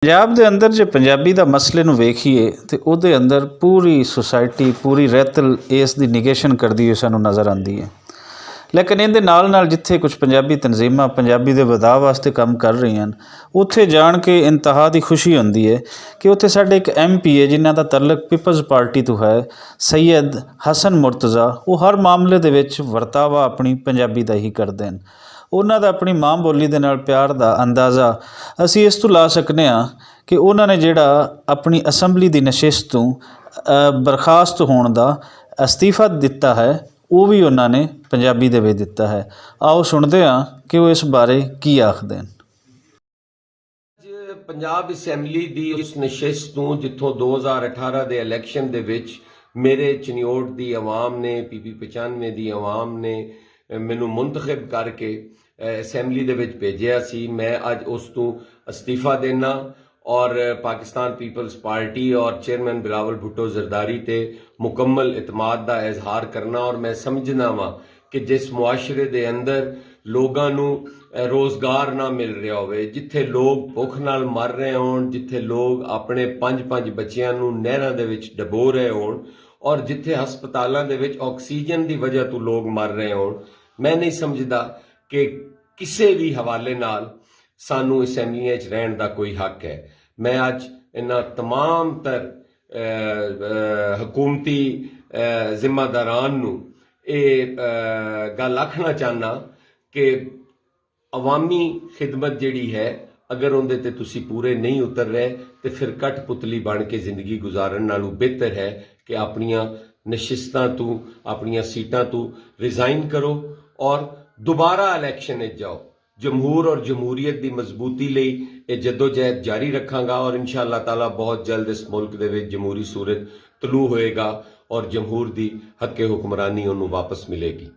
ਪੰਜਾਬ ਦੇ ਅੰਦਰ ਜੇ ਪੰਜਾਬੀ ਦਾ ਮਸਲੇ ਨੂੰ ਵੇਖੀਏ ਤੇ ਉਹਦੇ ਅੰਦਰ ਪੂਰੀ ਸੁਸਾਇਟੀ ਪੂਰੀ ਰਹਿਤਲ ਇਸ ਦੀ ਨਿਗੇਸ਼ਨ ਕਰਦੀ ਹੋਈ ਸਾਨੂੰ ਨਜ਼ਰ ਆਉਂਦੀ ਹੈ। ਲੇਕਿਨ ਇਹਦੇ ਨਾਲ ਜਿੱਥੇ ਕੁਝ ਪੰਜਾਬੀ ਤਨਜ਼ੀਮਾਂ ਪੰਜਾਬੀ ਦੇ ਵਧਾਅ ਵਾਸਤੇ ਕੰਮ ਕਰ ਰਹੀਆਂ ਹਨ, ਉੱਥੇ ਜਾਣ ਕੇ ਇੰਤਹਾ ਦੀ ਖੁਸ਼ੀ ਹੁੰਦੀ ਹੈ ਕਿ ਉੱਥੇ ਸਾਡੇ ਇੱਕ MP ਹੈ ਜਿਨ੍ਹਾਂ ਦਾ ਤਾਲੁਕ ਪੀਪਲਜ਼ ਪਾਰਟੀ ਤੋਂ ਹੈ, ਸੈਯਦ ਹਸਨ ਮੁਰਤਜ਼ਾ। ਉਹ ਹਰ ਮਾਮਲੇ ਦੇ ਵਿੱਚ ਵਰਤਾਵਾ ਆਪਣੀ ਪੰਜਾਬੀ ਦਾ ਹੀ ਕਰਦੇ ਹਨ। ਉਹਨਾਂ ਦਾ ਆਪਣੀ ਮਾਂ ਬੋਲੀ ਦੇ ਨਾਲ ਪਿਆਰ ਦਾ ਅੰਦਾਜ਼ਾ ਅਸੀਂ ਇਸ ਤੋਂ ਲਾ ਸਕਦੇ ਹਾਂ ਕਿ ਉਹਨਾਂ ਨੇ ਜਿਹੜਾ ਆਪਣੀ ਅਸੈਂਬਲੀ ਦੀ ਨਸ਼ਿਸਤ ਤੋਂ ਬਰਖਾਸਤ ਹੋਣ ਦਾ ਅਸਤੀਫਾ ਦਿੱਤਾ ਹੈ, ਉਹ ਵੀ ਉਹਨਾਂ ਨੇ ਪੰਜਾਬੀ ਦੇ ਵਿੱਚ ਦਿੱਤਾ ਹੈ। ਆਓ ਸੁਣਦੇ ਹਾਂ ਕਿ ਉਹ ਇਸ ਬਾਰੇ ਕੀ ਆਖਦੇ ਹਨ। ਪੰਜਾਬ ਅਸੈਂਬਲੀ ਦੀ ਉਸ ਨਸ਼ਿਸਤ ਤੋਂ ਜਿੱਥੋਂ 2018 ਦੇ ਇਲੈਕਸ਼ਨ ਦੇ ਵਿੱਚ ਮੇਰੇ ਚਨਿਓਟ ਦੀ ਆਵਾਮ ਨੇ PP 95 ਦੀ ਆਵਾਮ ਨੇ ਮੈਨੂੰ ਮੁੰਤਖਬ ਕਰਕੇ ਅਸੈਂਬਲੀ ਦੇ ਵਿੱਚ ਭੇਜਿਆ ਸੀ। ਮੈਂ ਅੱਜ ਉਸ ਤੋਂ ਅਸਤੀਫਾ ਦੇਣਾ और पाकिस्तान पीपल्स पार्टी और चेयरमैन बिलावल भुट्टो जरदारी ते मुकम्मल इतमाद का इजहार करना। और मैं समझना वा कि जिस मुआशरे दे अंदर लोगों नू रोज़गार ना मिल रहा होवे, जिथे लोग भुख नाल मर रहे होण, जिथे लोग अपने 5-5 बच्चियां नू नहरां दे विच डबो रहे होण और जिथे हस्पतालां दे विच ऑक्सीजन की वजह तो लोग मर रहे होण, मैं नहीं समझदा कि किसी भी हवाले नाल सानू असैंबलियां च रहण दा कोई हक है। मैं अज इन्हां तमाम तर हुकूमती जिम्मेदारान नू गल आखना चाहना कि अवामी खिदमत जिहड़ी है अगर उहदे ते तुसी पूरे नहीं उतर रहे तो फिर कठपुतली बन के जिंदगी गुजारन नालों बेहतर है कि अपनियां नशिस्तां तू अपनियां सीटां तू रिजाइन करो और दोबारा इलैक्शन में जाओ। जमहूर और जमहूरीयत की मजबूती लई ये जदोजहद जारी रखांगा और इंशाअल्लाह ताला बहुत जल्द इस मुल्क दे विच जमहूरी सूरत तलू होएगा और जमहूर की हक हुक्मरानी उन्होंने वापस मिलेगी।